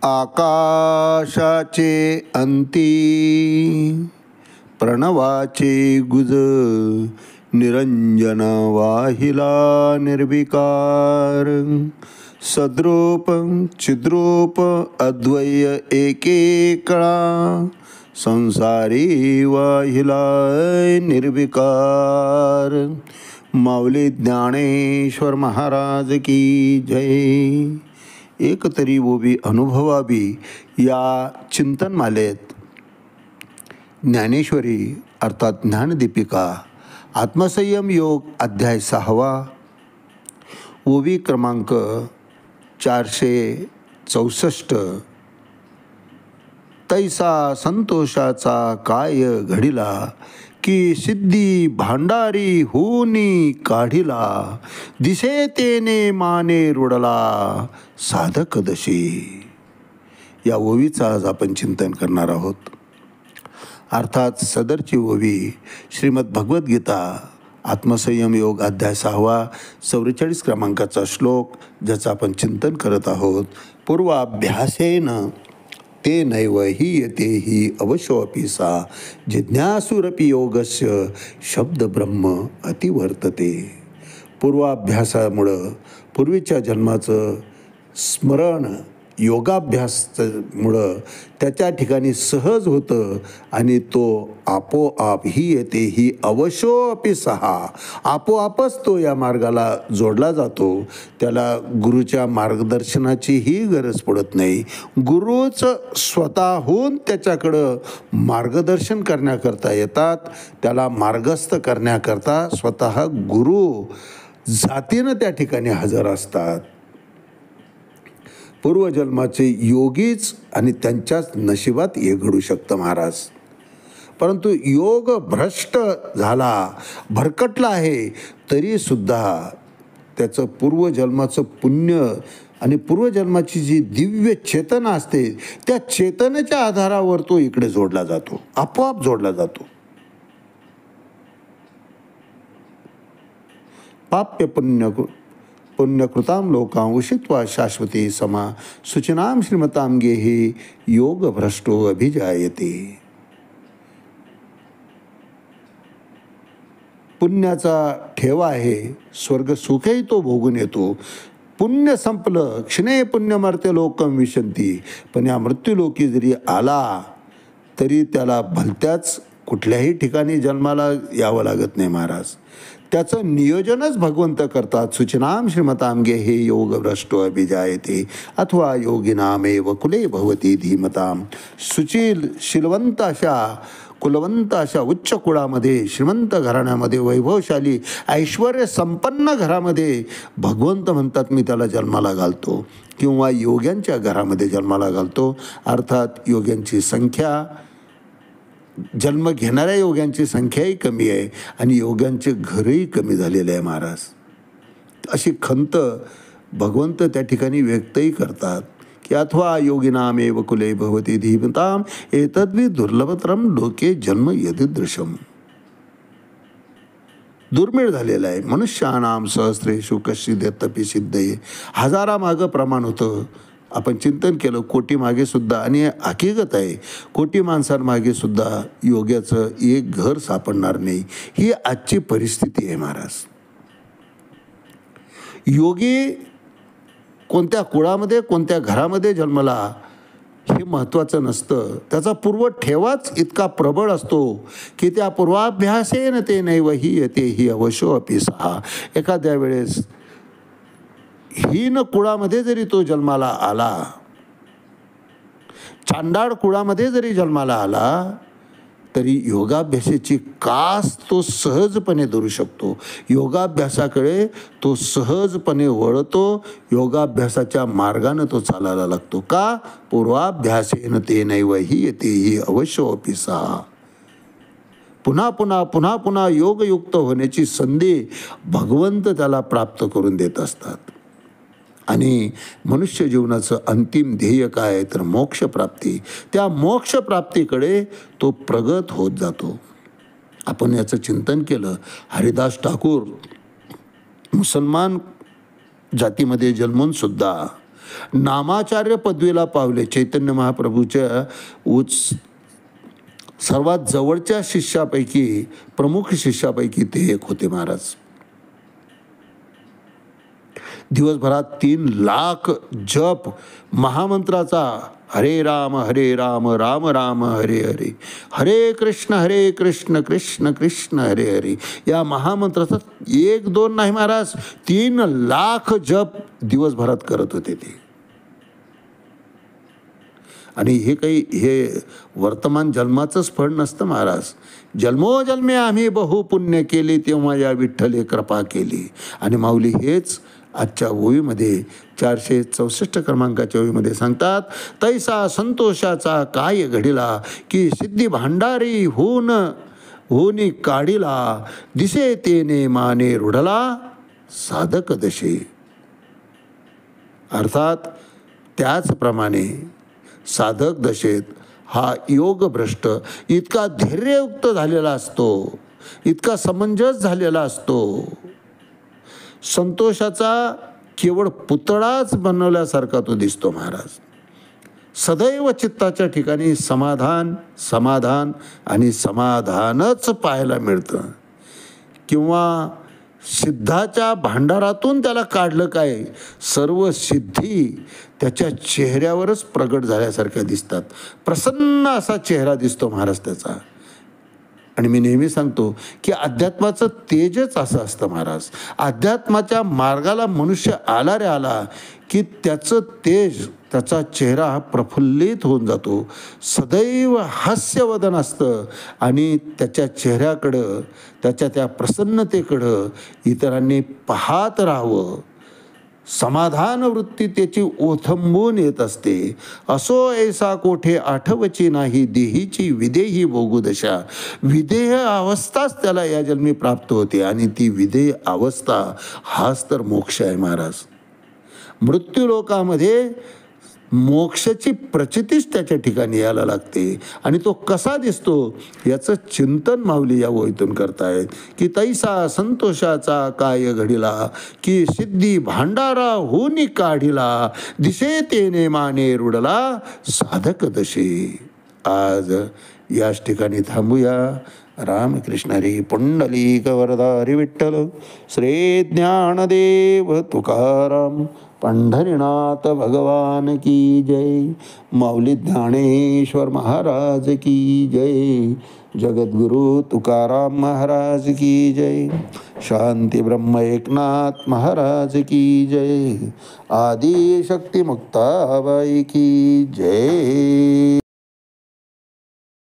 आकाशाचे अंती प्रणवाचे गुज निरंजन वाहिला निर्विकार सद्रूप चिद्रूप अद्वय एकेकळा संसारी वाहिला निर्विकार. माऊली ज्ञानेश्वर महाराज की जय. एक तरी ओवी अनुभवावी या चिंतनमालेत ज्ञानेश्वरी अर्थात ज्ञानदीपिका आत्मसंयम योग अध्याय 6 ओवी क्रमांक 464. तैसा संतोषाचा काय घडिला की सिद्धी भांडारी होनी काढिला दिसे तेने माने रुडला साधक दशी. या ओवीचा आज आपण चिंतन करणार आहोत. अर्थात सदरची ओवी श्रीमद भगवद्गीता आत्मसंयम योग अध्याय 6 44 क्रमांकाचा श्लोक ज्याचं आपण चिंतन करत आहोत. पूर्वाभ्यासेन ते नैव हि यते हि अवश्योऽपि सा जिज्ञासुरपि योगस्य शब्द ब्रह्म अतिवर्तते. पूर्वाभ्यासामुळं पूर्वीच्या जन्माचं स्मरण योगाभ्यासामुळं त्याच्या ठिकाणी सहज होतं आणि तो आपोआप ही येते ही अवश्योऽपि सहा आपोआपच तो या मार्गाला जोडला जातो. त्याला गुरुच्या मार्गदर्शनाचीही गरज पडत नाही. गुरुच स्वतःहून त्याच्याकडं मार्गदर्शन करण्याकरता येतात. त्याला मार्गस्थ करण्याकरता स्वतः गुरु जातीनं त्या ठिकाणी हजर असतात. पूर्वजन्माचे योगीच आणि त्यांच्याच नशिबात हे घडू शकतं महाराज. परंतु योग भ्रष्ट झाला भरकटला आहे तरीसुद्धा त्याचं पूर्वजन्माचं पुण्य आणि पूर्वजन्माची जी दिव्य चेतना असते त्या चेतनेच्या आधारावर तो इकडे जोडला जातो. आपोआप जोडला जातो. पाप्य पुण्यकृतां लोकां उषित्वा शाश्वती समा सुचिनां श्रीमतां गेहि योग भ्रष्टो अभिजायते. पुण्याचा ठेवा आहे. स्वर्ग सुखही तो भोगून येतो. पुण्य संपलं क्षणे पुण्यमर्त्य लोकं विशंती. पण या मृत्यूलोकी जरी आला तरी त्याला भलत्याच कुठल्याही ठिकाणी जन्माला यावं लागत नाही महाराज. त्याचं नियोजनच भगवंत करतात. सुचिनाम श्रीमतां गेहि योग भ्रष्टो अभिजायते अथवा योगिनामेव कुले भवती धीमताम. सुशील शीलवंत अशा कुलवंत अशा उच्च कुळामध्ये श्रीमंत घराण्यामध्ये वैभवशाली ऐश्वर्य संपन्न घरामध्ये भगवंत म्हणतात मी त्याला जन्माला घालतो. किंवा योग्यांच्या घरामध्ये जन्माला घालतो. अर्थात योग्यांची संख्या जन्म घेणाऱ्या योग्यांची संख्याही कमी आहे आणि योग्यांचे घरही कमी झालेले आहे महाराज. अशी खंत भगवंत त्या ठिकाणी व्यक्तही करतात की अथवा योगिनामेव कुले भवती धीमताम एतद्वि दुर्लभतरम लोके जन्म यदिदृशम. दुर्मिळ झालेलं आहे. मनुष्यानाम सहस्रेषु कश्चिदेतपि सिद्धये. हजारामागं प्रमाण होतं. आपण चिंतन केलं कोटी मागे सुद्धा आणि हकीकत आहे कोटी माणसांमागे सुद्धा योग्याचं एक घर सापडणार नाही. ही आजची परिस्थिती आहे महाराज. योगी कोणत्या कुळामध्ये कोणत्या घरामध्ये जन्मला हे महत्त्वाचं नसतं. त्याचा पूर्व ठेवाच इतका प्रबळ असतो की त्या पूर्वाभ्यासेन ते नैव हि यते हि अवश्योऽपि सहा. एखाद्या वेळेस हीन कुळामध्ये जरी तो जन्माला आला चांडाळ कुळामध्ये जरी जन्माला आला तरी योगाभ्यासाची कास तो सहजपणे धरू शकतो. योगाभ्यासाकडे तो सहजपणे वळतो. योगाभ्यासाच्या मार्गानं तो चालायला लागतो. का? पूर्वाभ्यासेन ते नैव हि यते हि अवश्योऽपि सहा. पुन्हा पुन्हा पुन्हा पुन्हा योगयुक्त होण्याची संधी भगवंत त्याला प्राप्त करून देत असतात. आणि मनुष्य जीवनाचं अंतिम ध्येय काय तर मोक्षप्राप्ती. त्या मोक्षप्राप्तीकडे तो प्रगत होत जातो. आपण याचं चिंतन केलं. हरिदास ठाकूर मुसलमान जातीमध्ये जन्मून सुद्धा नामाचार्य पदवीला पावले. चैतन्य महाप्रभूच्या सर्वात जवळच्या शिष्यापैकी, प्रमुख शिष्यापैकी ते एक होते महाराज. दिवसभरात 3 लाख जप महामंत्राचा, हरे राम राम राम हरे हरे, हरे कृष्ण कृष्ण कृष्ण हरे हरे, या महामंत्राचा 1-2 नाही महाराज, 3 लाख जप दिवसभरात करत होते ते. आणि हे वर्तमान जन्माचंच फळ नसतं महाराज. जन्मोजन्मे आम्ही बहु पुण्य केले, तेव्हा या विठ्ठले कृपा केली. आणि माऊली हेच आजच्या ओवीमध्ये 464 क्रमांकाच्या ओवीमध्ये सांगतात, तैसा संतोषाचा काय घडिला, की सिद्धी भांडारी होनी काढिला, दिसे तेने माने रुढला, साधक दशे. अर्थात त्याचप्रमाणे साधक दशेत हा योगभ्रष्ट इतका धैर्ययुक्त झालेला असतो, इतका समंजस झालेला असतो, संतोषाचा केवळ पुतळाच बनवल्यासारखा तो दिसतो महाराज. सदैव चित्ताच्या ठिकाणी समाधान समाधान आणि समाधानच पाहायला मिळतं. किंवा सिद्धाच्या भांडारातून त्याला काढलं काय, सर्व सिद्धी त्याच्या चेहऱ्यावरच प्रगट झाल्यासारख्या दिसतात. प्रसन्न असा चेहरा दिसतो महाराज त्याचा. आणि मी नेहमी सांगतो की अध्यात्माचं तेजच असं असतं महाराज. अध्यात्माच्या मार्गाला मनुष्य आला रे आला की त्याचं तेज, त्याचा चेहरा हा प्रफुल्लित होऊन जातो. सदैव हास्यवदन असतं आणि त्याच्या चेहऱ्याकडं, त्याच्या त्या प्रसन्नतेकडं इतरांनी पाहत राहावं. समाधान वृत्ती त्याची ओथंबून येत असते. असो ऐसा कोठे आठवची नाही, देहीची विदेही भोगू दशा. विदेह अवस्थाच त्याला या जन्मी प्राप्त होते आणि ती विदेह अवस्था हाच तर मोक्ष आहे महाराज. मृत्यूलोकामध्ये मोक्षाची प्रचितीच त्याच्या ठिकाणी यायला लागते. आणि तो कसा दिसतो याचं चिंतन माऊली या ओळीतून करतायत की तैसा संतोषाचा काय घडिला, की सिद्धी भांडारा होनी काढिला, दिसे तेने माने रुडला, साधक दशे. आज याच ठिकाणी थांबूया. रामकृष्ण हरी. पुंडलिक वरदा हरी विठ्ठल. श्री ज्ञानदेव तुकाराम पंढरीनाथ भगवान की जय. माऊली ज्ञानेश्वर महाराज की जय. जगद्गुरु तुकाराम महाराज की जय. शांती ब्रह्म एकनाथ महाराज की जय. आदिशक्ती मुक्ताबाई की जय.